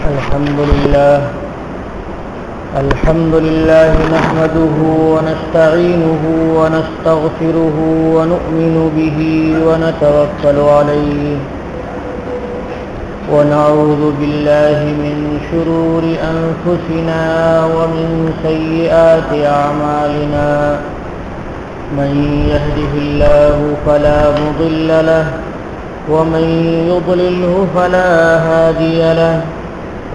الحمد لله نحمده ونستعينه ونستغفره ونؤمن به ونتوكل عليه ونعوذ بالله من شرور أنفسنا ومن سيئات أعمالنا من يهده الله فلا مضل له ومن يضلله فلا هادي له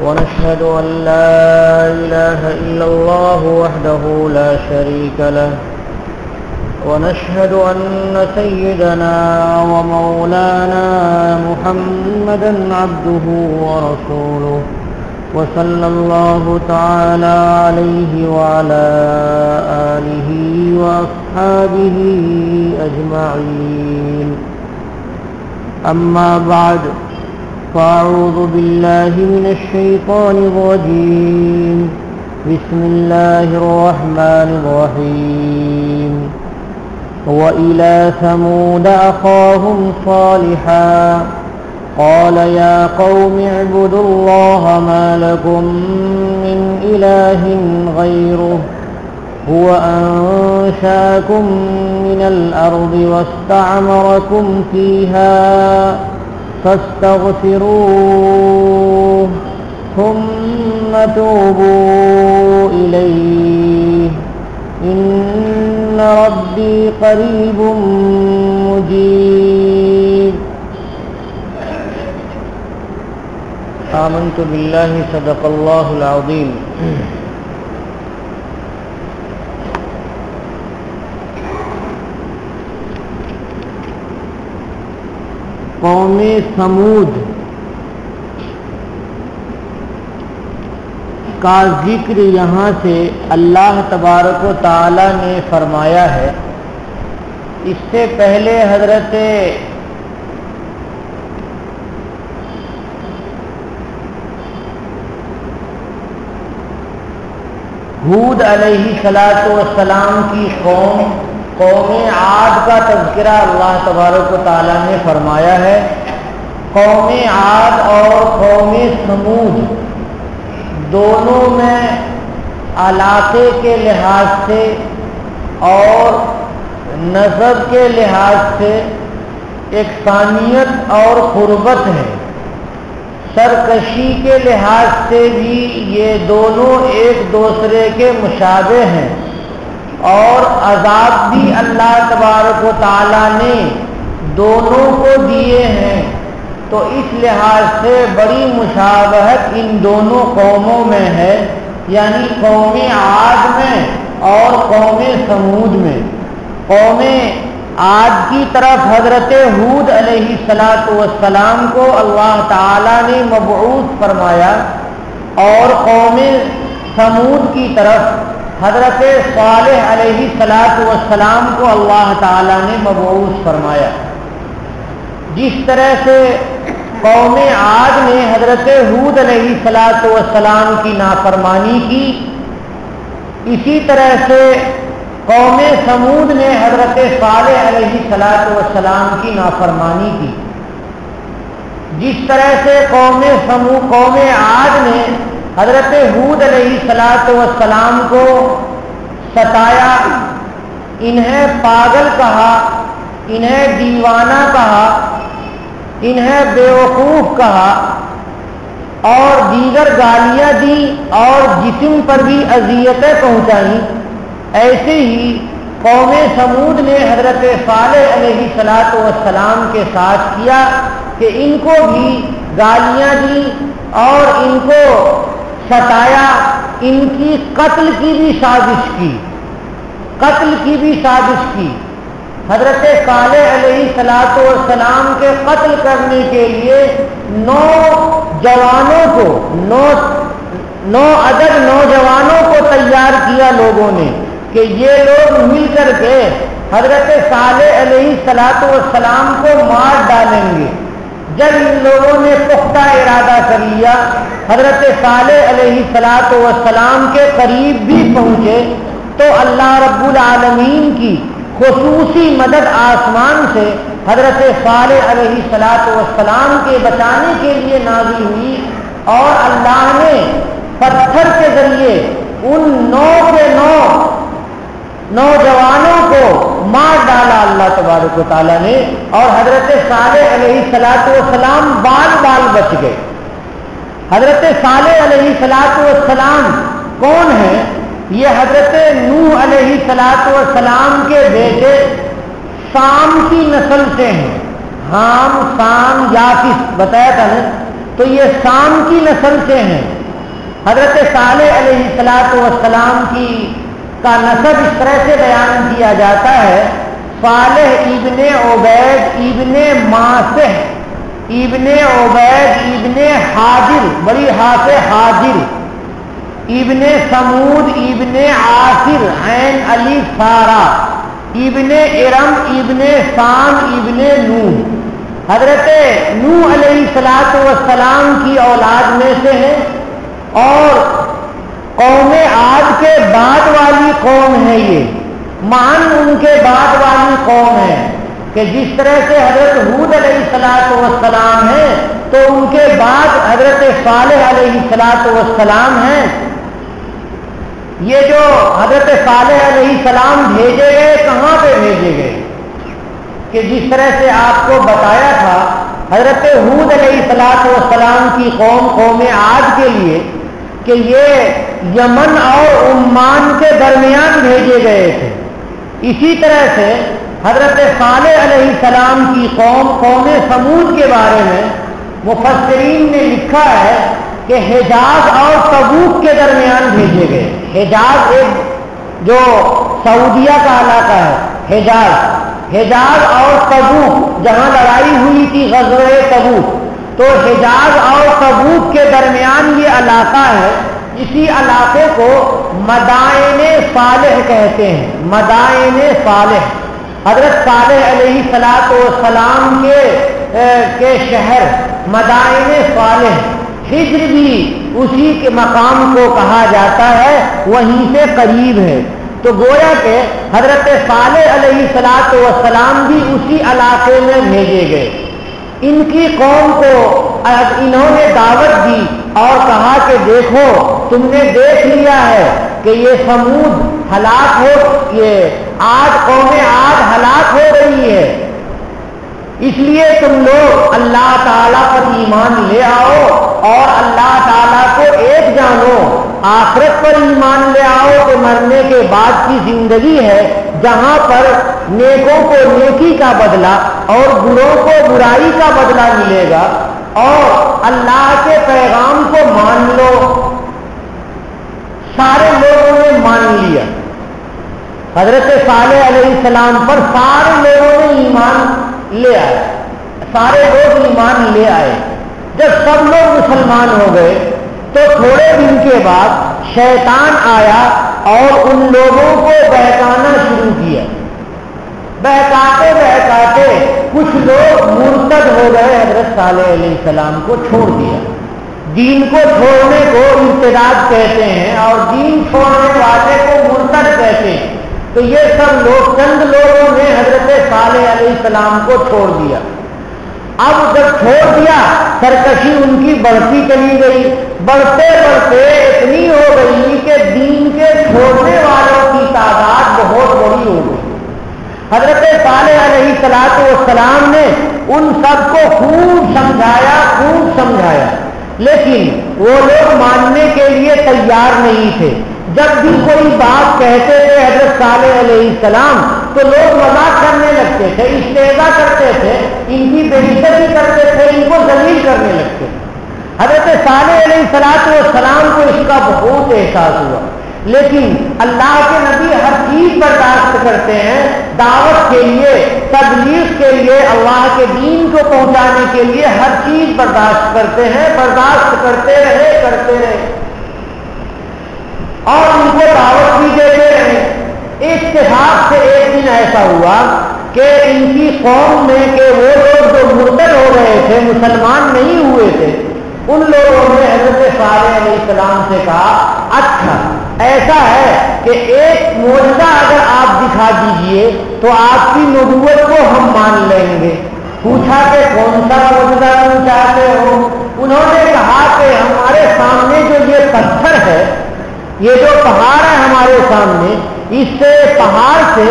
ونشهد أن لا إله إلا الله وحده لا شريك له ونشهد أن سيدنا ومولانا محمدا عبده ورسوله وصلى الله تعالى عليه وعلى آله وأصحابه أجمعين أما بعد فأعوذ بالله من الشيطان الرجيم بسم الله الرحمن الرحيم وإلى ثمود أخاهم صالحا قال يا قوم اعبدوا الله ما لكم من إله غيره هو أنشأكم من الأرض واستعمركم فيها فاستغفروه ثم توبوا إليه إن ربي قريب مجيب آمنت بالله صدق الله العظيم قوم ثمود کا ذکر یہاں سے اللہ تبارک و تعالی نے فرمایا ہے۔ اس سے پہلے حضرت ہود علیہ السلام کی قوم عاد کا تذکرہ اللہ تبارک و تعالی نے فرمایا ہے۔ قوم عاد اور قوم ثمود دونوں میں علاقے کے لحاظ سے اور نسب کے لحاظ سے یکسانیت اور قربت ہے۔ سرکشی کے لحاظ سے بھی یہ دونوں ایک دوسرے کے مشابہ ہیں، اور عذاب بھی اللہ تبارک و تعالی نے دونوں کو دیے ہیں، تو اس لحاظ سے بڑی مشابہت ان دونوں قوموں میں ہے، یعنی قوم عاد میں اور قوم ثمود میں۔ قوم عاد کی طرف حضرت ہود علیہ السلام کو اللہ تعالی نے مبعوث فرمایا، اور قوم ثمود کی طرف حضرت صالح علیہ السلام کو اللہ تعالی نے مبعوث فرمایا۔ جس طرح سے قوم عاد نے حضرت ہود علیہ السلام کی نافرمانی کی، اسی طرح سے قوم ثمود نے حضرت صالح علیہ السلام کی نافرمانی کی۔ جس طرح سے قوم عاد نے حضرت ہود علیہ السلام کو ستایا، انہیں پاگل کہا، انہیں دیوانہ کہا، انہیں بیوقوف کہا، اور دیگر گالیاں دی اور جسم پر بھی اذیتیں پہنچائیں، ایسے ہی قوم ثمود نے حضرت صالح علیہ السلام کے ساتھ کیا کہ ان کو بھی گالیاں دی اور ان کو ستایا، ان کی قتل کی بھی سازش کی۔ حضرت صالح علیہ السلام کے قتل کرنے کے لیے 9 عدد نوجوانوں کو تیار کیا لوگوں نے کہ یہ لوگ مل کر کے حضرت صالح علیہ السلام کو مار ڈالیں گے۔ جب ان لوگوں نے پختہ ارادہ کر لیا، حضرت صالح علیہ السلام کے قریب بھی پہنچے، تو اللہ رب العالمین کی خصوصی مدد آسمان سے حضرت صالح علیہ السلام کے بچانے کے لیے نازل ہوئی اور اللہ نے پتھر کے ذریعے ان 9 کے 9 نوجوانوں کو مار ڈالا اللہ تبارک و تعالیٰ نے، اور حضرت صالح علیہ السلام بال بال بچ گئے۔ حضرت صالح علیہ السلام کون ہیں؟ یہ حضرت نوح علیہ السلام کے بیٹے سام کی نسل سے ہیں۔ ہام، سام، یافس بتایا تھا نا، تو یہ سام کی نسل سے ہیں۔ حضرت صالح علیہ السلام کا نسب اس طرح سے بیان کیا جاتا ہے، صالح ابن عبید ابن ماسح ابن عبید ابن حاجر، بڑی ہاتھ حاجر، ابن سمود ابن عاصر عین علی سارا، ابن ارم ابن سام ابن نوح۔ حضرت نوح علیہ السلام کی اولاد میں سے ہیں، اور قوم عاد کے بعد والی قوم ہے یہ، مان ان کے بعد والی قوم ہے کہ جس طرح سے حضرت ہود علیہ السلام ہیں تو ان کے بعد حضرت صالح علیہ السلام ہیں۔ یہ جو حضرت صالح علیہ السلام بھیجے گئے، کہاں پہ بھیجے گئے؟ کہ جس طرح سے آپ کو بتایا تھا حضرت ہود علیہ السلام کی قوم عاد کے لیے کہ یہ یمن اور عمان کے درمیان بھیجے گئے تھے، اسی طرح سے حضرت صالح علیہ السلام کی قوم سمود کے بارے میں مفسرین نے لکھا ہے کہ حجاز اور تبوک کے درمیان بھیجے گئے۔ حجاز ایک جو سعودیہ کا علاقہ ہے، حجاز اور تبوک جہاں لڑائی ہوئی تھی غزوہ تبوک، تو حجاز اور تبوک کے درمیان یہ علاقہ ہے، اسی علاقے کو مدائن صالح کہتے ہیں۔ مدائن صالح، حضرت صالح علیہ السلام کے شہر مدائن صالح، حجر بھی اسی کے مقام کو کہا جاتا ہے، وہیں سے قریب ہے۔ تو گویا کہ حضرت صالح علیہ السلام بھی اسی علاقے میں بھیجے گئے۔ ان کی قوم کو انہوں نے دعوت دی اور کہا کہ دیکھو تم نے دیکھ لیا ہے کہ یہ سمود ہلاک ہو، یہ قوم عاد ہلاک ہو رہی ہے، اس لیے تم لوگ اللہ تعالیٰ پر ایمان لے آؤ اور اللہ تعالیٰ کو ایک جانو، آخرت پر ایمان لے آؤ کہ مرنے کے بعد کی زندگی ہے جہاں پر نیکوں کو نیکی کا بدلہ اور بروں کو برائی کا بدلہ ملے گا، اور اللہ کے پیغام کو مان لو۔ سارے لوگوں نے مان لیا، حضرت صالح علیہ السلام پر سارے لوگوں نے ایمان لے آئے، سارے لوگ ایمان لے آئے۔ جب سب لوگ مسلمان ہو گئے تو تھوڑے دن کے بعد شیطان آیا اور ان لوگوں کو بہکانا شروع کیا۔ بہکاتے بہکاتے کچھ لوگ مرتد ہو گئے، حضرت صالح علیہ السلام کو چھوڑ دیا۔ دین کو چھوڑنے کو ارتداد کہتے ہیں اور دین چھوڑنے والے کو مرتد کہتے ہیں۔ تو یہ سب لوگ، چند لوگوں نے حضرت صالح علیہ السلام کو چھوڑ دیا۔ اب جب چھوڑ دیا سرکشی ان کی بڑھتی چلی گئی، بڑھتے بڑھتے اتنی ہو گئی کہ دین کے چھوڑنے والوں کی تعداد بہت بڑی ہو گئی۔ حضرت صالح علیہ السلام نے ان سب کو خوب سمجھایا، لیکن وہ لوگ ماننے کے لیے تیار نہیں تھے۔ جب بھی کوئی بات کہتے تھے حضرت صالح علیہ السلام تو لوگ مذاق کرنے لگتے تھے، استہزاء کرتے تھے، ان کی بے عزتی کرتے تھے، ان کو ذلیل کرنے لگتے تھے۔ حضرت صالح علیہ السلام کو اس کا بہت احساس ہوا، لیکن اللہ کے نبی ہر چیز برداشت کرتے ہیں، دعوت کے لیے، تبلیغ کے لیے، اللہ کے دین کو پہنچانے کے لیے ہر چیز برداشت کرتے ہیں، برداشت کرتے رہے اور ان کو دعوت بھی دیتے رہے۔ اتفاق سے ایک دن ایسا ہوا کہ ان کی قوم میں کہ وہ لوگ جو مرتد ہو رہے تھے، مسلمان نہیں ہوئے تھے، ان لوگوں نے حضرت صالح علیہ السلام سے کہا اچھا ایسا ہے کہ ایک معجزہ اگر آپ دکھا دیجئے تو آپ کی نبوت کو ہم مان لیں گے۔ پوچھا کہ کون سا معجزہ تم چاہتے ہو؟ انہوں نے کہا کہ ہم ہمارے سامنے اس سے پہاڑ سے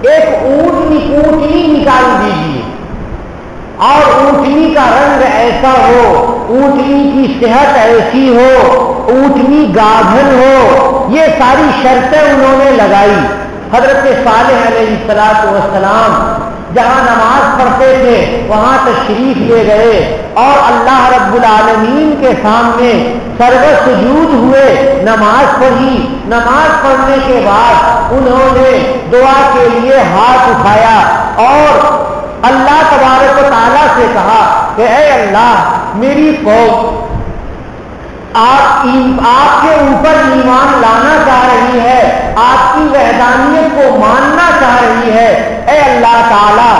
ایک اونٹنی نکال دیجیے اور اونٹنی کا رنگ ایسا ہو، اونٹنی کی صحت ایسی ہو، اونٹنی گابھن ہو، یہ ساری شرطیں انہوں نے لگائی۔ حضرت صالح علیہ السلام جہاں نماز پڑھتے تھے وہاں تشریف لے گئے اور اللہ رب العالمین کے سامنے سرو سجود ہوئے، نماز پڑھی۔ نماز پڑھنے کے بعد انہوں نے دعا کے لیے ہاتھ اٹھایا اور اللہ تبارک و تعالیٰ سے کہا کہ اے اللہ، میری قوم آپ کے اوپر ایمان لانا چاہ رہی ہے، آپ کی وحدانیت کو ماننا چاہ رہی ہے۔ اے اللہ تعالیٰ،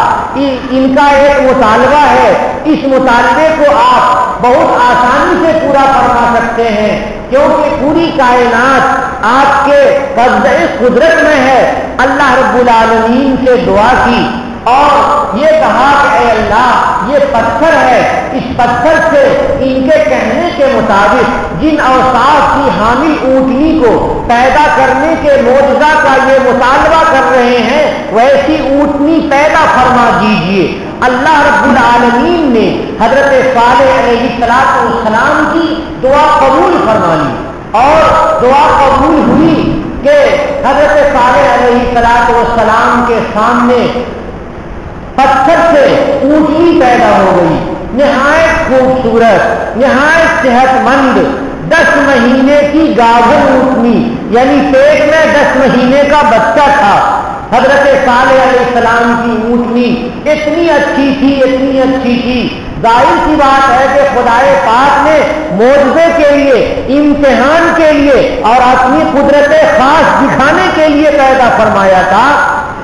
ان کا ایک مطالبہ ہے، اس مطالبے کو آپ بہت آسانی سے پورا فرما سکتے ہیں، کیونکہ پوری کائنات آپ کے قبضہ قدرت میں ہے۔ اللہ رب العالمین سے دعا کی اور یہ کہا کہ اے اللہ، یہ پتھر ہے، اس پتھر سے ان کے کہنے کے مطابق جن اوصاف کی حامل اونٹنی کو پیدا کرنے کے معجزہ کا یہ مطالبہ کر رہے ہیں، ویسی اونٹنی پیدا فرما دیجیے۔ اللہ رب العالمین نے حضرت صالح علیہ السلام کی دعا قبول فرما لی اور دعا قبول ہوئی کہ حضرت صالح علیہ السلام کے سامنے پتھر سے اونٹنی پیدا ہو گئی، نہایت خوبصورت، نہایت صحت مند، 10 مہینے کی گابھن اونٹنی، یعنی پیٹ میں 10 مہینے کا بچہ تھا۔ حضرت صالح علیہ السلام کی اونٹنی اتنی اچھی تھی، اتنی اچھی تھی، ظاہر سی بات ہے کہ خدائے پاک نے معجزے کے لیے، امتحان کے لیے اور اپنی قدرت خاص دکھانے کے لیے پیدا فرمایا تھا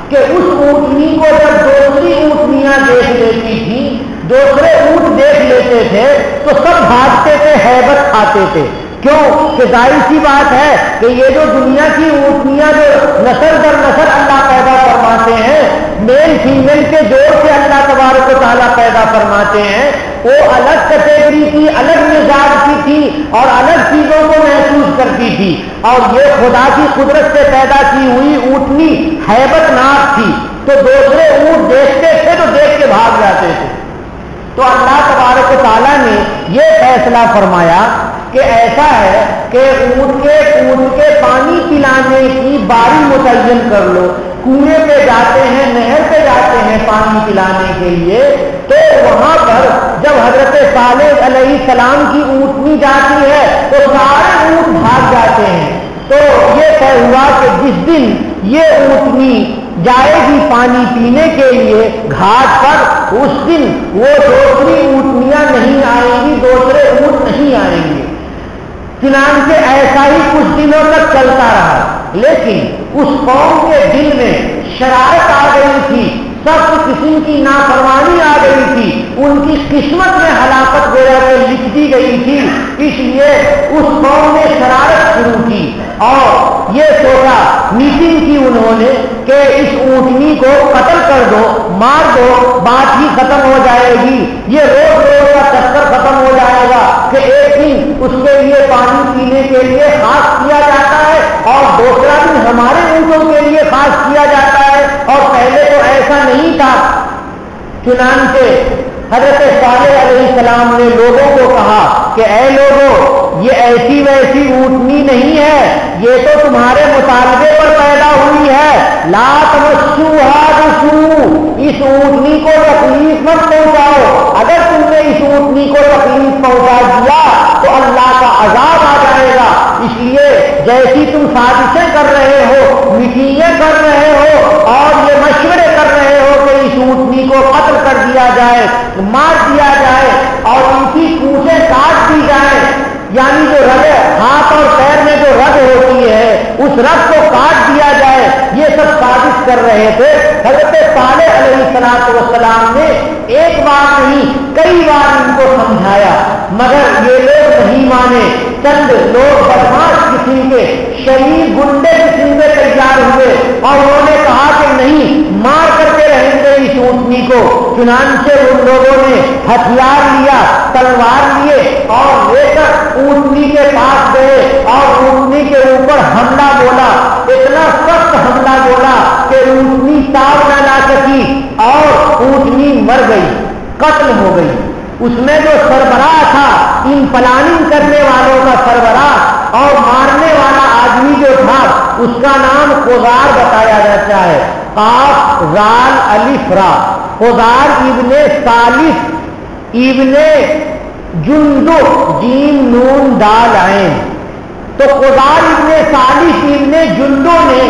کہ اس اونٹنی کو جب دوسری اونٹنیاں دیکھ لیتی تھیں، دوسرے اونٹ دیکھ لیتے تھے تو سب بھاگتے تھے، ہیبت کھاتے تھے۔ کیوں کہ ظاہر سی بات ہے کہ یہ جو دنیا کی اونٹنیاں جو نسل در نسل اللہ پیدا فرماتے ہیں، میل فیمیل کے جوڑ سے اللہ تبارک و تعالیٰ پیدا فرماتے ہیں، وہ الگ کیٹیگری کی، الگ مزاج کی تھی اور الگ چیزوں کو محسوس کرتی تھی، اور یہ خدا کی قدرت سے پیدا کی ہوئی اونٹنی ہیبت ناک تھی، تو دوسرے اونٹ دیکھتے تھے تو دیکھ کے بھاگ جاتے تھے۔ تو اللہ تبارک و تعالیٰ نے یہ فیصلہ فرمایا کہ ایسا ہے کہ اونٹ کے پانی پلانے کی باری متعین کر لو۔ کنویں پہ جاتے ہیں، نہر پہ جاتے ہیں پانی پلانے کے لیے، تو وہاں پر جب حضرت صالح علیہ السلام کی اونٹنی جاتی ہے تو سارے اونٹ بھاگ جاتے ہیں۔ تو یہ طے ہوا کہ جس دن یہ اونٹنی جائے گی پانی پینے کے لیے گھاٹ پر، اس دن وہ دوسری اونٹنیاں نہیں آئیں گی، دوسرے اونٹ نہیں آئیں گے۔ چنانچہ ایسا ہی کچھ دنوں تک چلتا رہا، لیکن اس قوم کے دل میں شرارت آ گئی تھی، سخت قسم کی نافرمانی آ گئی تھی، ان کی قسمت میں ہلاکت گویا کہ لکھ دی گئی تھی۔ اس لیے اس قوم نے شرارت شروع کی اور یہ سوچا، میٹنگ کی انہوں نے کہ اس اونٹنی کو قتل کر دو، مار دو، بات ہی ختم ہو جائے گی، یہ روز روز کا چکر ختم ہو جائے گا کہ ایک دن اس کے لیے پانی پینے کے لیے خاص کیا جاتا ہے اور دوسرا دن ہمارے اونٹوں کے لیے خاص کیا جاتا ہے، اور پہلے تو ایسا نہیں تھا۔ چنانچہ حضرت صالح علیہ السلام نے لوگوں کو کہا کہ اے لوگوں، یہ ایسی ویسی اونٹنی نہیں ہے، یہ تو تمہارے مطالبے پر پیدا ہوئی ہے، لا تمسوها بسوء، اس اونٹنی کو تکلیف مت پہنچاؤ، اگر تم نے اس اونٹنی کو تکلیف پہنچا دیا تو اللہ کا عذاب آ جائے گا۔ اس لیے جیسی تم سازشیں کر رہے ہو، میٹنگیں کر رہے ہو اور یہ مشورے کر رہے ہو کہ اس اونٹنی کو قتل کر دیا جائے، مار دیا جائے اور ان کی پونچھیں کاٹ دی جائیں، یعنی جو رگ ہاتھ اور پیر میں جو رگ ہوتی ہے اس رگ کو کاٹ دیا جائے، یہ سب سازش کر رہے تھے۔ حضرت صالح علیہ السلام نے ایک بار نہیں کئی بار ان کو سمجھایا، مگر یہ لوگ نہیں مانے۔ چند لوگ بدماش قسم کے، شریر گنڈے قسم کے تیار ہوئے اور انہوں نے کہا کہ نہیں، مار کرتے رہیں گے اس اونٹنی کو۔ چنانچہ ان لوگوں نے ہتھیار لیا، تلوار لیے اور لے کر اونٹنی کے پاس گئے اور اونٹنی کے اوپر اوپر حملہ بولا، اتنا سخت حملہ بولا کہ اونٹنی تاب نہ لا سکی اور اونٹنی مر گئی، قتل ہو گئی۔ اس میں جو سربراہ تھا، ان پلاننگ کرنے والوں کا سربراہ اور مارنے والا آدمی جو تھا، اس کا نام قزار بتایا جاتا ہے، قاف زال الف را، قزار ابن صالح ابن جندب جیم نون دال عین۔ تو قزار ابن صالح ابن جندو نے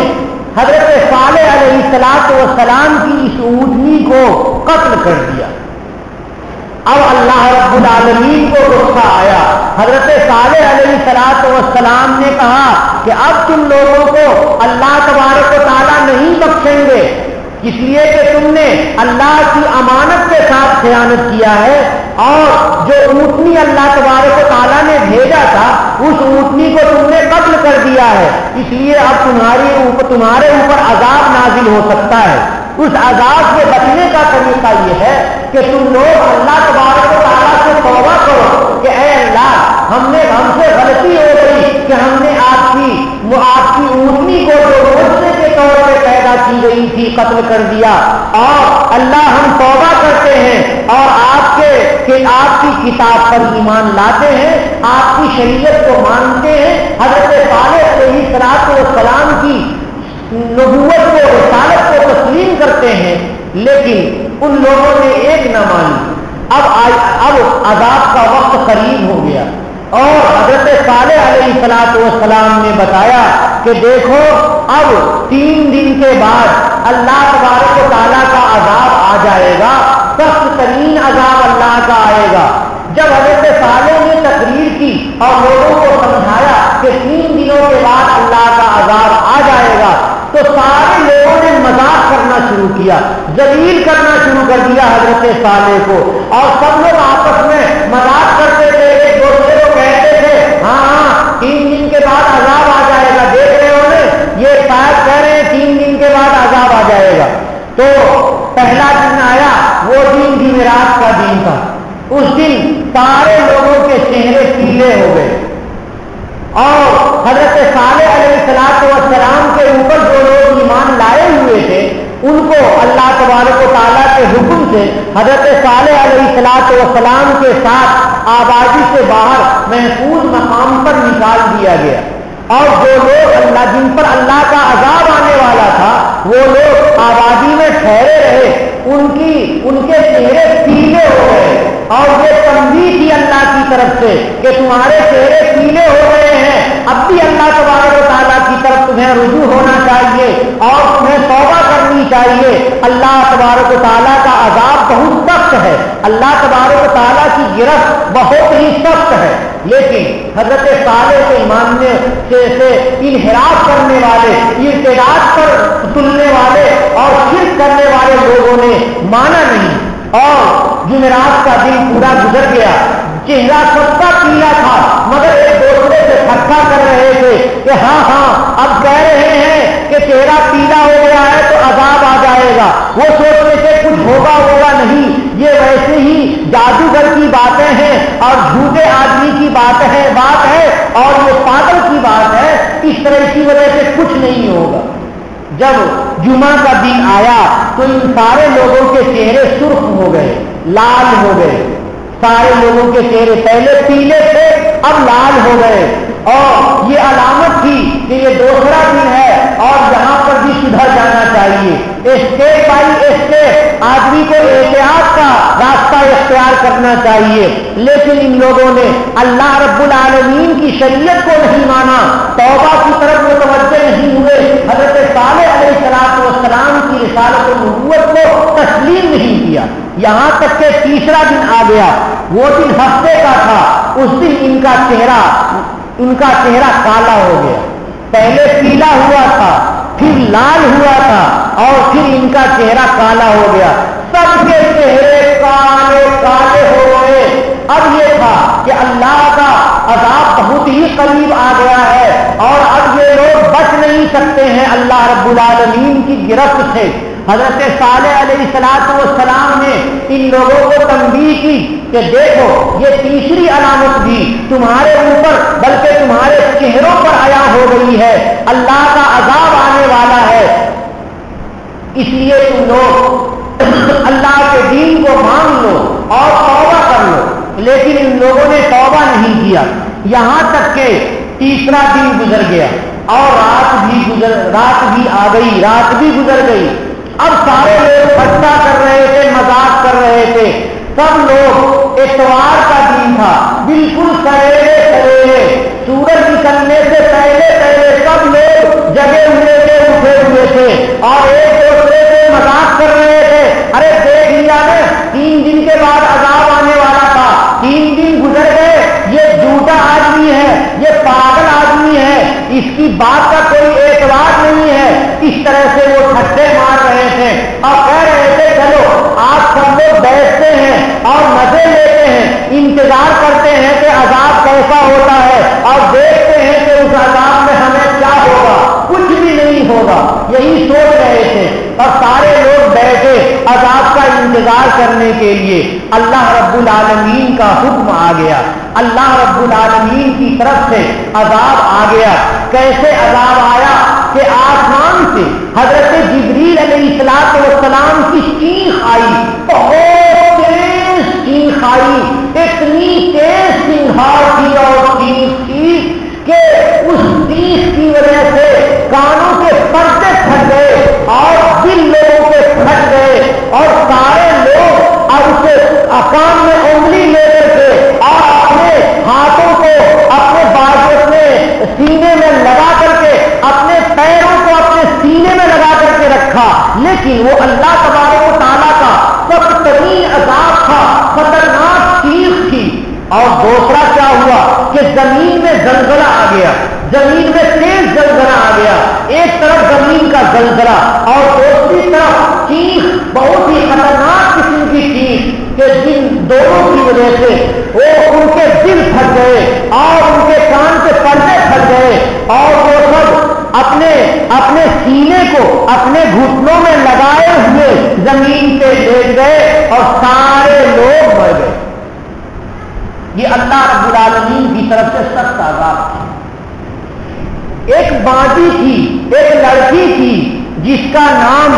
حضرت صالح علیہ السلام کی اس اونٹنی کو قتل کر دیا۔ اب اللہ رب العالمین کو غصہ آیا، حضرت صالح علیہ السلام نے کہا کہ اب تم لوگوں کو اللہ تبارک و تعالیٰ نہیں بخشیں گے، اس لیے کہ تم نے اللہ کی امانت کے ساتھ خیانت کیا ہے، اور جو اونٹنی اللہ تبارک و تعالیٰ نے بھیجا تھا اس اونٹنی کو تم نے قتل کر دیا ہے، اس لیے اب تمہارے اوپر عذاب نازل ہو سکتا ہے۔ اس عذاب سے بچنے کا طریقہ یہ ہے کہ تم لوگ اللہ تبارک و تعالیٰ سے توبہ کرو کہ اے اللہ، ہم سے غلطی ہو گئی کہ ہم نے آپ کی اونٹنی کو جو معجزے کے طور پہ پیدا کی گئی تھی قتل کر دیا، اور اللہ ہم توبہ کرتے ہیں اور آپ کی کتاب پر ایمان لاتے ہیں، آپ کی شریعت کو مانتے ہیں، حضرت صالح علیہ السلام کی نبوت کو، رسالت کو تسلیم کرتے ہیں، لیکن ان لوگوں نے ایک نہ مانی۔ اب عذاب کا وقت قریب ہو گیا، اور حضرت صالح علیہ السلام نے بتایا کہ دیکھو اب 3 دن کے بعد اللہ تبارک و تعالیٰ کا عذاب آ جائے گا، سخت ترین عذاب اللہ کا آئے گا۔ جب حضرت صالح نے تقریر کی اور لوگوں کو سمجھایا کہ 3 دنوں کے بعد اللہ کا عذاب آ جائے گا، تو سارے لوگوں نے مذاق کرنا شروع کیا، ذلیل کرنا شروع کر دیا حضرت صالح کو، اور سب لوگ آپس میں مذاق کرتے تھے، ایک دوسرے کو کہتے تھے ہاں 3 دن کے بعد عذاب آ جائے گا، دیکھ رہے ہو نا، یہ شاید کہہ رہے ہیں 3 دن کے بعد عذاب آ جائے گا۔ تو پہلا دن آیا، وہ دن جمعرات کا دن تھا، اس دن سارے لوگوں کے چہرے پیلے ہو گئے، اور حضرت صالح علیہ السلام کے اوپر جو لوگ ایمان لائے ہوئے تھے ان کو اللہ تبارک و تعالیٰ کے حکم سے حضرت صالح علیہ السلام کے ساتھ آبادی سے باہر محفوظ مقام پر نکال دیا گیا، اور جو لوگ جن پر اللہ کا عذاب آنے والا تھا وہ لوگ آبادی میں ٹھہرے رہے، ان کے چہرے پیلے ہو گئے، اور یہ تنبیہ تھی اللہ کی طرف سے کہ تمہارے چہرے پیلے ہو گئے ہیں، اب بھی اللہ تبارک و تعالیٰ کی طرف تمہیں رجوع ہونا چاہیے اور تمہیں توبہ کرنی چاہیے۔ اللہ تبارک و تعالیٰ کا عذاب بہت سخت ہے، اللہ تبارک و تعالیٰ کی گرفت بہت ہی سخت ہے، لیکن حضرت صالح کے ماننے سے انحراف کرنے والے، ارتداد پر تلنے والے اور شرک کرنے والے لوگوں نے مانا نہیں، اور جمعرات کا دن پورا گزر گیا، چہرہ سب کا پیلا تھا، مگر ایک دوسرے سے ٹھٹھا کر رہے تھے کہ ہاں اب کہہ رہے ہیں کہ چہرہ پیلا ہو گیا ہے تو عذاب آ جائے گا، وہ سوچنے سے کچھ ہوگا نہیں، یہ ویسے ہی جادوگر کی باتیں ہیں اور جھوٹے آدمی کی بات ہے اور یہ پاگل کی بات ہے، اس طرح کی وجہ سے کچھ نہیں ہوگا۔ جب جمعہ کا دن آیا تو ان سارے لوگوں کے چہرے سرخ ہو گئے، لال ہو گئے، سارے لوگوں کے چہرے پہلے پیلے تھے اب لال ہو گئے، اور یہ علامت تھی کہ یہ دوسرا دن ہے اور یہاں پر بھی سدھر جانا چاہیے، اسٹیپ بائی اسٹیپ آدمی کو احتیاط کا راستہ اختیار کرنا چاہیے، لیکن ان لوگوں نے اللہ رب العالمین کی شریعت کو نہیں مانا، توبہ کی طرف متوجہ نہیں ہوئے، حضرت صالح علیہ السلام کی رسالت و نبوت کو تسلیم نہیں کیا، یہاں تک کہ تیسرا دن آ گیا، وہ دن ہفتے کا تھا، اس دن ان کا چہرہ کالا ہو گیا، پہلے پیلا ہوا تھا، پھر لال ہوا تھا، اور پھر ان کا چہرہ کالا ہو گیا، سب کے چہرے کالے کالے ہو گئے۔ اب یہ تھا کہ اللہ کا عذاب بہت ہی قریب آ گیا ہے، اور اب یہ لوگ بچ نہیں سکتے ہیں اللہ رب العالمین کی گرفت سے۔ حضرت صالح علیہ السلام نے ان لوگوں کو تنبیہ کی کہ دیکھو یہ تیسری علامت بھی تمہارے اوپر بلکہ تمہارے چہروں پر آیا ہو گئی ہے، اللہ کا عذاب آنے والا ہے، اس لیے تم لوگ اللہ کے دین کو مان لو اور توبہ کر لو. لیکن ان لوگوں نے توبہ نہیں کیا. یہاں تک کہ تیسرا دن گزر گیا اور رات بھی آ گئی، رات بھی گزر گئی. اب سارے لوگ ٹھٹا کر رہے تھے، مذاق کر رہے تھے. سب لوگ اتوار کا دن تھا، بالکل سویرے سورج نکلنے سے پہلے سب لوگ جگے ہوئے تھے، اٹھے ہوئے تھے اور ایک دوسرے سے مذاق کر رہے تھے. ارے دیکھ لیا نا، 3 دن کے بعد عذاب آنے والا تھا، 3 دن گزر گئے، یہ جھوٹا آدمی ہے، یہ پاگل آدمی ہے، اس کی بات کا کوئی اعتبار نہیں ہے. اس طرح سے وہ ٹھٹے مار رہے تھے اور کہہ رہے تھے چلو آپ سب لوگ بیٹھتے ہیں اور مزے لیتے ہیں، انتظار کرتے ہیں کہ عذاب کیسا ہوتا ہے اور دیکھتے ہیں کہ اس عذاب میں ہمیں کیا ہوگا. کچھ بھی نہیں ہوگا، یہی سوچ رہے تھے اور سارے لوگ بیٹھے عذاب کا انتظار کرنے کے لیے. اللہ رب العالمین کا حکم آ گیا، اللہ رب العالمین کی طرف سے عذاب آ گیا. کیسے عذاب آیا کہ آسمان سے حضرت جبریل علیہ السلام کی چیخ آئی، بہت تیز چیخ آئی، اتنی تیز سنہار تھی اور چیخ تھی کہ اس چیخ کی وجہ سے کانوں کے پردے پھٹ گئے اور دل لوگوں کے پھٹ گئے اور سارے لوگ اب اسے کان میں انگلی لے رہے تھے اور اپنے ہاتھوں کو اپنے بازو اپنے سینے میں لگا کر کے اپنے پیروں کو اپنے سینے میں لگا کر کے رکھا. لیکن وہ اللہ تبارک و تعالیٰ کا سخت ترین عذاب تھا، خطرناک چیخ تھی. اور دوسرا کیا ہوا کہ زمین میں زلزلہ آ گیا، زمین میں تیز زلزلہ آ گیا. ایک طرف زمین کا زلزلہ اور دوسری طرف چیخ، بہت ہی خطرناک قسم کی چیخ کہ جن دونوں کی وجہ سے وہ ان کے دل پھٹ گئے اور ان کے کان کے پردے پھٹ گئے اور وہ سب اپنے سینے کو اپنے گھٹنوں میں لگائے ہوئے زمین پہ لیٹ گئے اور سارے لوگ مر گئے. یہ اللہ رب العالمین کی طرف سے سخت عذاب تھا. ایک باندی تھی، ایک لڑکی تھی جس کا نام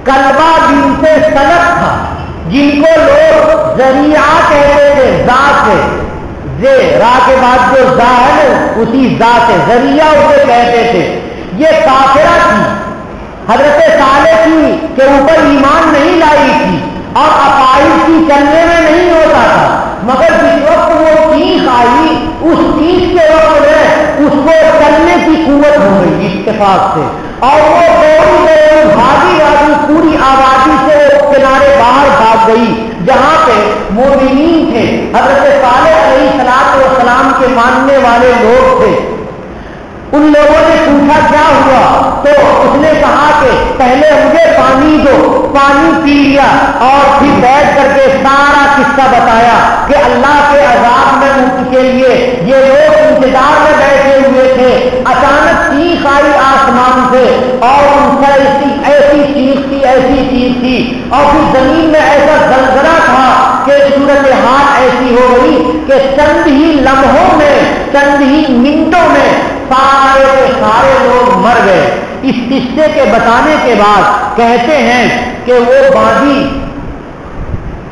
کلبہ بنت سلط تھا، جن کو لوگ ذریعہ کہتے تھے، ذات سے را کے بعد جو زا ہے اسی ذات سے ذریعہ اسے کہتے تھے. یہ کافرہ تھی، حضرت صالح کی کے اوپر ایمان نہیں لائی تھی اور عقائد کی چلنے میں نہیں ہوتا تھا. مگر جس وقت وہ چیخ آئی، اس چیخ کے وقت میں اس کو چلنے کی قوت ہو گئی اتفاق سے اور وہ دوڑی بھاگی پوری آبادی سے وہ کنارے باہر بھاگ گئی جہاں پہ مومنین تھے، حضرت صالح علیہ السلام کے ماننے والے لوگ تھے. ان لوگوں نے پوچھا کیا ہوا تو اس نے کہا کہ پہلے مجھے پانی دو، پانی پی لیا اور پھر بیٹھ کر کے سارا قصہ بتایا کہ اللہ کے عذاب میں کے لیے یہ لوگ انتظار میں بیٹھے ہوئے تھے. اچانک چیخ آئی آسمان سے اور ان سے ایسی چیخ تھی اور پھر زمین میں ایسا زلزلہ تھا کہ صورتحال ایسی ہو گئی کہ چند ہی لمحوں میں، چند ہی منٹوں میں سارے کے سارے لوگ مر گئے. اس قصے کے بتانے کے بعد کہتے ہیں کہ وہ باندی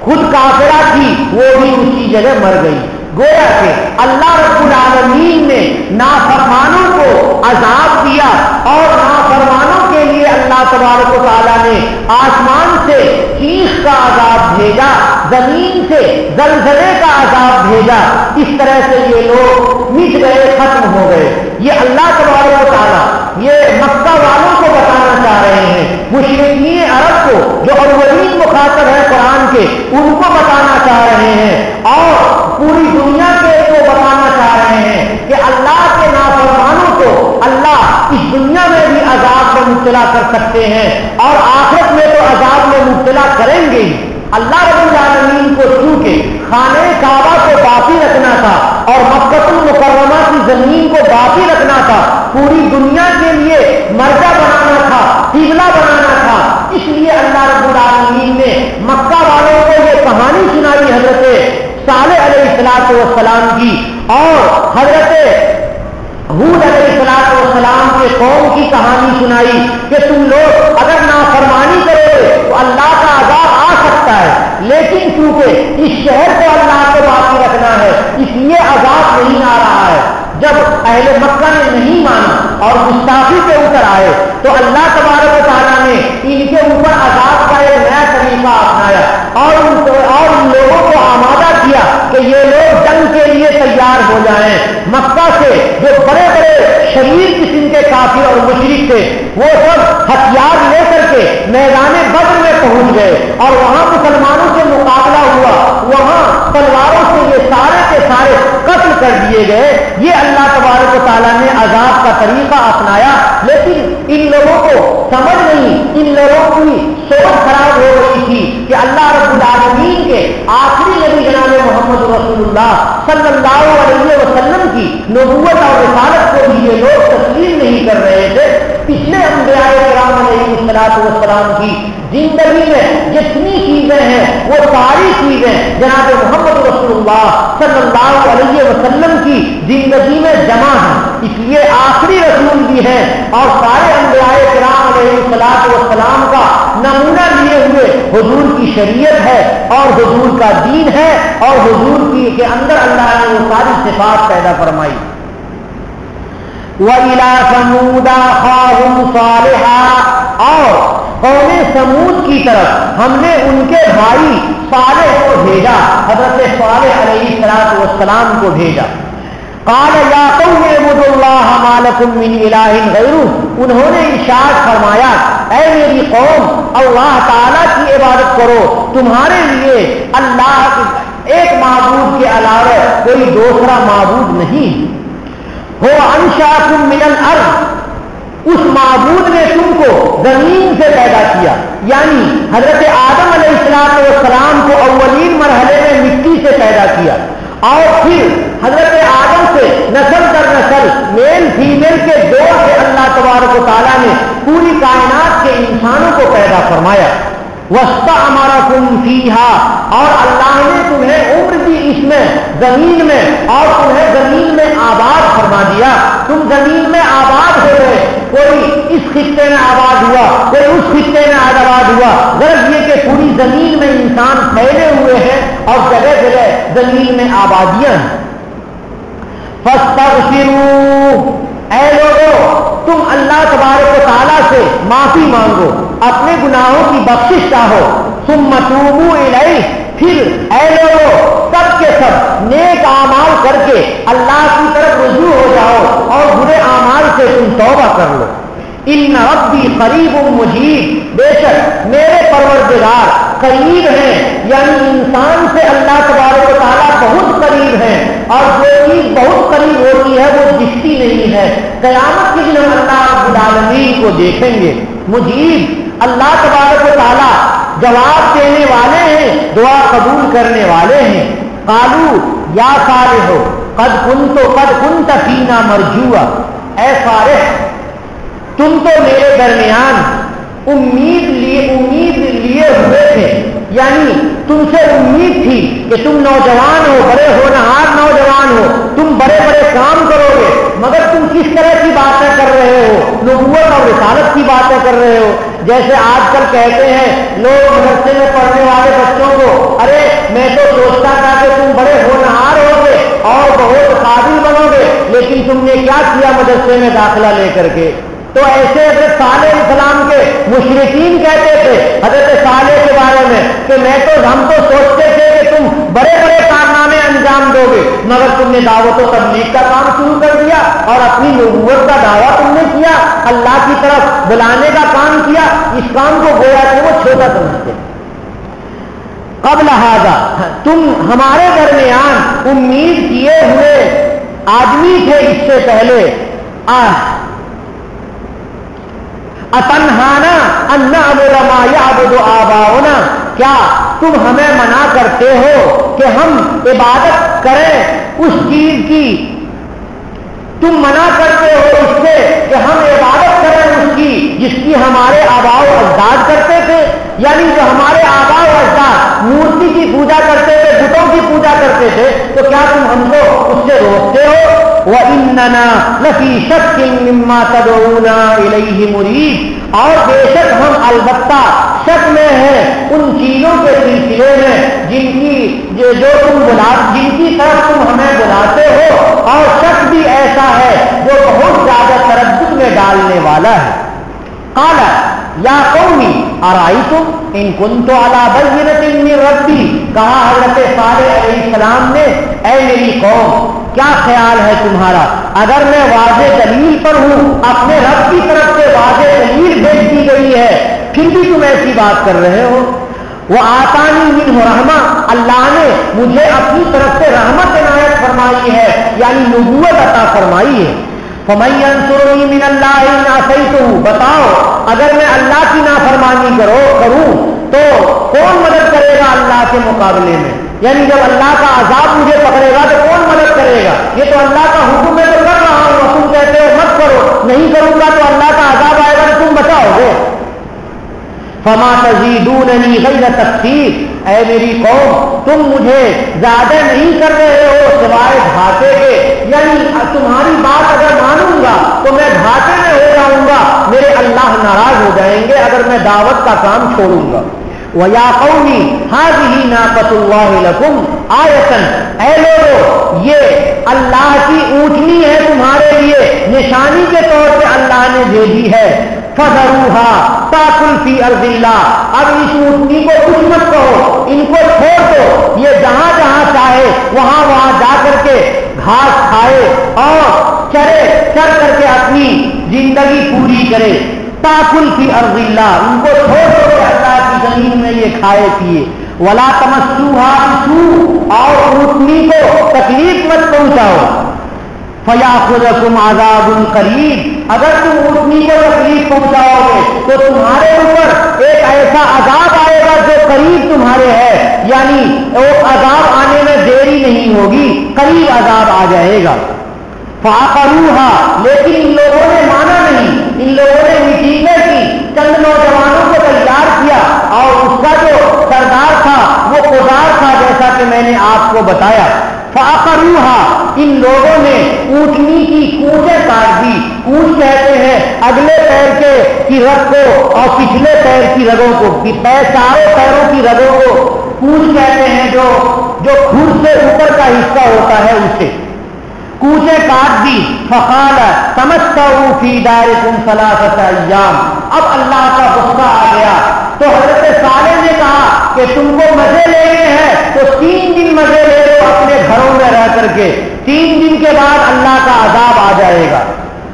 خود کافرہ تھی، وہ بھی اسی جگہ مر گئی. گویا کہ اللہ رب العالمین نے نافرمانوں کو عذاب دیا اور نافرمانوں کے لیے اللہ تبارک و تعالیٰ نے آسمان سے چیخ کا عذاب بھیجا، زمین سے زلزلے کا عذاب بھیجا. اس طرح سے یہ لوگ مٹ گئے، ختم ہو گئے. یہ اللہ تبارک و تعالیٰ یہ مکہ والوں کو بتانا چاہ رہے ہیں، مشرکین عرب کو جو اولین مخاطب ہے قرآن کے، ان کو بتانا چاہ رہے ہیں اور پوری دنیا کے کو بتانا چاہ رہے ہیں کہ اللہ کے نافرمانوں کو اللہ اس دنیا میں بھی عذاب میں مبتلا کر سکتے ہیں اور آخرت میں تو عذاب میں مبتلا کریں گے. اللہ رب العالمین کو چونکہ خانہ کعبہ کو باقی رکھنا تھا اور مکہ المکرمہ کی زمین کو باقی رکھنا تھا، پوری دنیا کے لیے مرجع بنانا تھا، قبلہ بنانا تھا. اس لیے اللہ رب العالمین نے مکہ والوں کو یہ کہانی سنائی حضرت صالح علیہ السلام کی اور حضرت ہود علیہ السلام کے قوم کی کہانی سنائی کہ تم لوگ اگر نافرمانی کرو تو اللہ کا عذاب آ سکتا ہے، لیکن چونکہ اس شہر کو اللہ کو باقی رکھنا ہے اس لیے عذاب نہیں آ رہا ہے۔ جب اہل مکہ نے نہیں مانا اور گستاخی کے اوپر آئے تو اللہ تبارک و تعالیٰ نے ان کے اوپر عذاب کا ایک نیا طریقہ اپنایا اور ان لوگوں کو آمادہ کیا کہ یہ لوگ جنگ کے لیے تیار ہو جائیں۔ مکہ سے جو بڑے بڑے شریر قسم کے کافر اور مشرک تھے وہ سب ہتھیار لے کر کے میدان بدر میں پہنچ گئے اور وہاں مسلمانوں سے مقابلہ ہوا، وہاں تلواروں سے یہ سارے کے سارے قتل کر دیے گئے۔ یہ اللہ تبارک و تعالیٰ نے عذاب کا طریقہ اپنایا، لیکن ان لوگوں کو سمجھ نہیں، ان لوگوں کی سوچ خراب ہو رہی تھی کہ اللہ رب العالمین کے آخری نبی جناب محمد رسول اللہ صلی اللہ علیہ وسلم کی نبوت اور رسالت کو بھی یہ لوگ تسلیم نہیں کر رہے تھے۔ پچھلے انبیاء کرام علیہ السلام کی زندگی میں جتنی چیزیں ہیں وہ ساری چیزیں جناب محمد رسول اللہ صلی اللہ علیہ وسلم کی زندگی میں جمع ہیں، اس لیے آخری رسول بھی ہیں اور سارے انبیاء کرام علیہ السلام کا نمونہ لیے ہوئے حضور کی شریعت ہے اور حضور کا دین ہے اور حضور کی کے اندر اللہ نے وہ ساری صفات پیدا فرمائی۔ وَإِلَىٰ ثَمُودَ أَخَاهُمْ صَالِحًا، اور قوم سمود کی طرف ہم نے ان کے بھائی صالح کو بھیجا، حضرت صالح علیہ السلام کو بھیجا۔ قال یا قوم اعبدوا اللہ ما لکم من الہ غیرہ، انہوں نے ارشاد فرمایا اے میری قوم اللہ تعالیٰ کی عبادت کرو، تمہارے لیے اللہ ایک معبود کے علاوہ کوئی دوسرا معبود نہیں۔ هو انشأکم من الارض، اس معبود نے تم کو زمین سے پیدا کیا، یعنی حضرت آدم علیہ السلام کو اولین مرحلے میں مٹی سے پیدا کیا اور پھر حضرت آدم سے نسل در نسل میل فیمیل کے دور سے اللہ تبارک و تعالیٰ نے پوری کائنات کے انسانوں کو پیدا فرمایا۔ وَاسْتَعْمَرَكُمْ فِيهَا، اور اللہ نے تمہیں عمر دی اس میں زمین میں اور تمہیں زمین میں آباد فرما دیا، تم زمین میں آباد ہو گئے، کوئی اس خطے میں آباد ہوا کوئی اس خطے میں آباد ہوا، غرض یہ کہ پوری زمین میں انسان پھیلے ہوئے ہیں اور جگہ جگہ زمین میں آبادیاں ہیں۔ فَاسْتَغْفِرُوا، اے لوگوں تم اللہ تبارک و تعالیٰ سے معافی مانگو، اپنے گناہوں کی بخشش چاہو، ثم توبوا الیہ، پھر اے لوگوں سب کے سب نیک اعمال کر کے اللہ کی طرف رجوع ہو جاؤ اور برے اعمال سے تم توبہ کر لو۔ ان ربی قریب مجیب، بے شک میرے پروردگار قریب ہیں، یعنی انسان سے اللہ تبارک و تعالیٰ بہت قریب ہیں اور جو چیز بہت قریب ہوتی ہے وہ دکھتی نہیں ہے، قیامت کے دن ہم اللہ رب العالمین کو دیکھیں گے۔ مجیب، اللہ تبارک و تعالیٰ جواب دینے والے ہیں، دعا قبول کرنے والے ہیں۔ قالو یا صالح قد کنت فینا مرجوا، اے صالح تم تو میرے درمیان امید لیے ہوئے تھے، یعنی تم سے امید تھی کہ تم نوجوان ہو، بڑے ہونہار نوجوان ہو، تم بڑے بڑے کام کرو گے، مگر تم کس طرح کی باتیں کر رہے ہو، نبوت اور رسالت کی باتیں کر رہے ہو۔ جیسے آج کل کہتے ہیں لوگ مدرسے میں پڑھنے والے بچوں کو، ارے میں تو سوچتا تھا کہ تم بڑے ہونہار ہو گے اور بہت قابل بنو گے، لیکن تم نے کیا کیا مدرسے میں داخلہ لے کر کے۔ تو ایسے حضرت صالح علیہ السلام کے مشرکین کہتے تھے حضرت صالح کے بارے میں کہ ہم تو سوچتے تھے کہ تم بڑے بڑے کارنامے انجام دو گے، مگر تم نے دعوت و تبلیغ کا کام شروع کر دیا اور اپنی نبوت کا دعویٰ تم نے کیا، اللہ کی طرف بلانے کا کام کیا، اس کام کو گویا کہ وہ چھوٹا سمجھتے۔ قبل ھذا، تم ہمارے درمیان امید کیے ہوئے آدمی تھے اس سے پہلے، اتنہانا ان نعبد ما یعبد آباؤنا، کیا تم ہمیں منع کرتے ہو کہ ہم عبادت کریں اس چیز کی، تم منع کرتے ہو اس سے کہ ہم عبادت کریں اس کی جس کی ہمارے آباء و اجداد کرتے تھے، یعنی جو ہمارے آباء و اجداد مورتی کی پوجا کرتے تھے، بتوں کی پوجا کرتے تھے، تو کیا تم ہم کو اس سے روکتے ہو؟ وَإِنَّنَا لَفِي شَكٍّ مِّمَّا تَدْعُونَا إِلَيْهِ مُرِيبٍ، اور بے شک ہم البتہ شک میں ہیں ان چیزوں کے سلسلے میں جن کی طرف تم ہمیں بلاتے ہو، اور شک بھی ایسا ہے جو بہت زیادہ تردد میں ڈالنے والا ہے۔ قال یا قومی ارائیتم ان کنت علی بینۃ من ربی، کہا حضرت صالح علیہ السلام نے، اے میری قوم کیا خیال ہے تمہارا اگر میں واضح دلیل پر ہوں، اپنے رب کی طرف سے واضح دلیل بھیج دی گئی ہے، پھر بھی تم ایسی بات کر رہے ہو؟ وہ آتانی منہ رحمہ، اللہ نے مجھے اپنی طرف سے رحمت عنایت فرمائی ہے، یعنی نبوت عطا فرمائی ہے۔ فَمَن يَنصُرُنِي مِنَ اللَّهِ إِنْ عَصَيْتُهُ، بتاؤ اگر میں اللہ کی نافرمانی کروں تو کون مدد کرے گا اللہ کے مقابلے میں؟ یعنی جب اللہ کا عذاب مجھے پکڑے گا تو کون مدد کرے گا؟ یہ تو اللہ کا حکم میں تو کر رہا ہوں، تم کہتے ہو مت کرو، نہیں کروں گا تو اللہ کا عذاب آئے گا تو تم بچاؤ گے۔ فما تزیدوننی غیر تکفیر، اے میری قوم تم مجھے زیادہ نہیں کر رہے ہو سوائے گھاٹے کے، یعنی تمہاری بات اگر مانوں گا تو میں گھاٹے میں ہو جاؤں گا، میرے اللہ ناراض ہو جائیں گے اگر میں دعوت کا کام چھوڑوں گا۔ وَيَا قَوْمِ هَٰذِهِ نَاقَةُ اللَّهِ لَكُمْ آیَةً، اے لوگو یہ اللہ کی اونٹنی ہے تمہارے لیے، نشانی کے طور پہ اللہ نے بھیجی ہے۔ فَذَرُوهَا تَأْكُلْ فِي أَرْضِ اللَّهِ، اب اس اونٹنی کو کچھ مت کہو، ان کو چھوڑ دو، یہ جہاں جہاں چاہے وہاں جا کر کے گھاس کھائے اور چر کر کے اپنی زندگی پوری کرے۔ تاکل فی ارض اللہ، ان کو چھوڑ دو کہ اللہ کی زمین میں یہ کھائے پیے۔ ولا تمسوها بسوء، اور اونٹنی کو تکلیف مت پہنچاؤ۔ فیاخذکم عذاب قریب، اگر تم اونٹنی کو تکلیف پہنچاؤ گے تو تمہارے اوپر ایک ایسا عذاب آئے گا جو قریب تمہارے ہے، یعنی وہ عذاب آنے میں دیری نہیں ہوگی، قریب عذاب آ جائے گا۔ فعقروها، لیکن ان لوگوں نے مانا نہیں، ان لوگوں نے میٹنگیں کی، چند نوجوانوں کو تیار کیا اور اس کا جو سردار تھا وہ قدار تھا، جیسا کہ میں نے آپ کو بتایا۔ فعقروها، ان لوگوں نے اونٹنی کی کونچیں کاٹ دی، کونچ کہتے ہیں اگلے پیر کی رگ کو اور پچھلے پیر کی رگوں کو، چاروں پیروں کی رگوں کو کونچ کہتے ہیں، جو کھر سے اوپر کا حصہ ہوتا ہے اسے کوچیں کاٹ دی۔ فقال تمتعوا فی دارکم ثلاثۃ ایام، اب اللہ کا غصہ آ گیا تو حضرت صالح نے کہا کہ تم کو مزے لینے ہیں تو 3 دن مزے لے لو اپنے گھروں میں رہ کر کے، 3 دن کے بعد اللہ کا عذاب آ جائے گا۔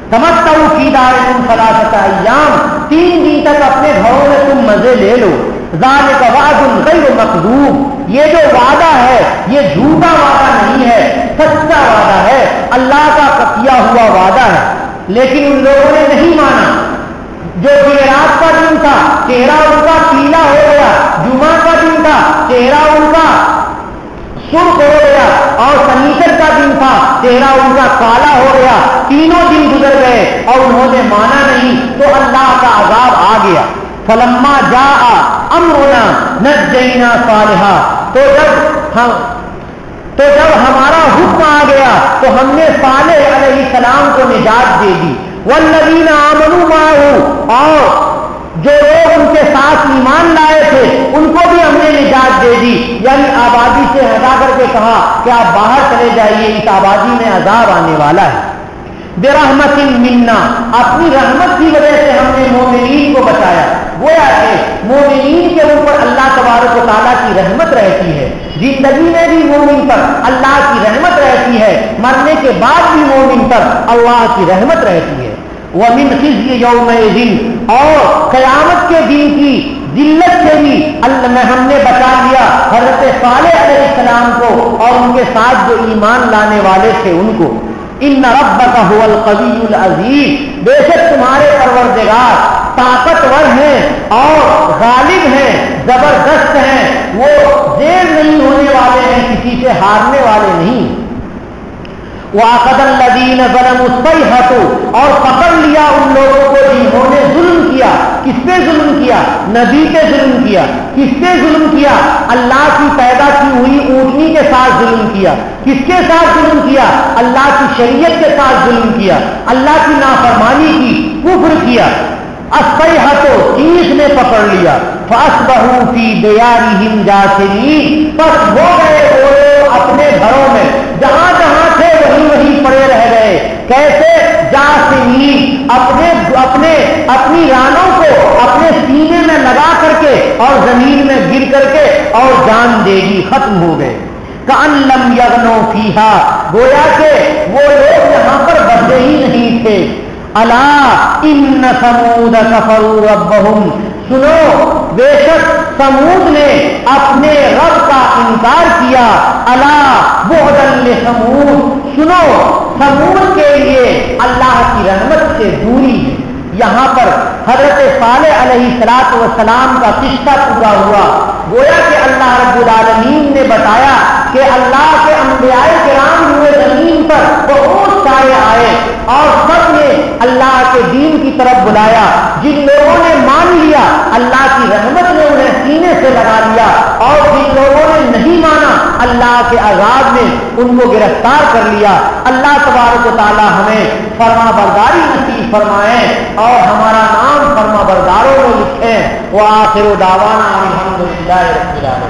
تمتعوا فی دارکم ثلاثۃ ایام، 3 دن تک اپنے گھروں میں تم مزے لے لو۔ ذالک وعد غیر مکذوب، یہ جو وعدہ ہے یہ جھوٹا وعدہ نہیں ہے، سچا وعدہ ہے، اللہ کا کیا ہوا وعدہ ہے۔ لیکن ان لوگوں نے نہیں مانا۔ جو جمعرات کا دن تھا چہرہ ان کا پیلا ہو گیا، جمعہ کا دن تھا چہرہ ان کا سرخ ہو گیا، اور سنیچر کا دن تھا چہرہ ان کا کالا ہو گیا۔ تینوں دن گزر گئے اور انہوں نے مانا نہیں تو اللہ کا عذاب آ گیا۔ فلما جاء امرنا نجینا صالحا، تو جب ہمارا حکم آ گیا تو ہم نے صالح علیہ السلام کو نجات دے دی۔ والذین آمنوا معه، اور جو لوگ ان کے ساتھ ایمان لائے تھے ان کو بھی ہم نے نجات دے دی، یعنی آبادی سے ہٹا کر کے کہا کہ آپ باہر چلے جائیے، اس آبادی میں عذاب آنے والا ہے۔ برحمت منا، اپنی رحمت کی وجہ سے ہم نے مومنین کو بچایا۔ گویا کہ مومنین کے اوپر اللہ تبارک و تعالیٰ کی رحمت رہتی ہے، زندگی میں بھی مومن پر اللہ کی رحمت رہتی ہے، مرنے کے بعد بھی مومن پر اللہ کی رحمت رہتی ہے۔ وَمِنْ خِزْيِ يَوْمَئِذٍ، اور قیامت کے دن کی ذلت سے بھی ہم نے بچا لیا حضرت صالح علیہ السلام کو اور ان کے ساتھ جو ایمان لانے والے تھے ان کو۔ ان ربک هو القوی العزیز، بے شک تمہارے پروردگار طاقتور ہیں اور غالب ہیں، زبردست ہیں، وہ زیر نہیں ہونے والے ہیں، کسی سے ہارنے والے نہیں۔ وَأَخَذَ الَّذِينَ ظَلَمُوا الصَّيْحَةُ اور پکڑ لیا ان لوگوں کو جنہوں نے ظلم کیا. کس پہ ظلم کیا؟ نبی پہ ظلم کیا. کس پہ ظلم کیا؟ اللہ کی پیدا کی ہوئی اونٹنی کے ساتھ ظلم کیا. کس کے ساتھ ظلم کیا؟ اللہ کی شریعت کے ساتھ ظلم کیا. اللہ کی نافرمانی کی، کفر کیا. الصیحۃ چیخ نے پکڑ لیا. فاصبحوا فی دیارہم جاثمین پس ہو گئے وہ اپنے گھروں میں جہاں جہاں تھے وہیں پڑے رہ گئے. کیسے؟ جاثمین اپنی رانوں کو اپنے سینے میں لگا کر کے اور زمین میں گر کر کے اور جان دے گی، ختم ہو گئے. کأن لم یغنوا فیہا گویا کہ وہ لوگ یہاں پر بسے ہی نہیں تھے. الا ان ثمود کفروا ربہم سنو بے شک سمود نے اپنے رب کا انکار کیا. الا بعدا لثمود سنو سمود کے لیے اللہ کی رحمت سے دوری ہے. یہاں پر حضرت صالح علیہ السلام کا قصہ پورا ہوا. گویا کہ اللہ رب العالمین نے بتایا کہ اللہ کے انبیاء کرام ہوئے زمین پر بہت سارے آئے اور سب نے اللہ کے دین کی طرف بلایا. جن لوگوں نے مان لیا اللہ کی رحمت نے انہیں سینے سے لگا لیا اور جن لوگوں نے نہیں مانا اللہ کے عذاب نے ان کو گرفتار کر لیا. اللہ تبارک و تعالی ہمیں فرما برداری نصیب فرمائیں اور ہمارا نام فرما برداروں میں لکھیں. وآخر دعوانا الحمدللہ رب العالمین.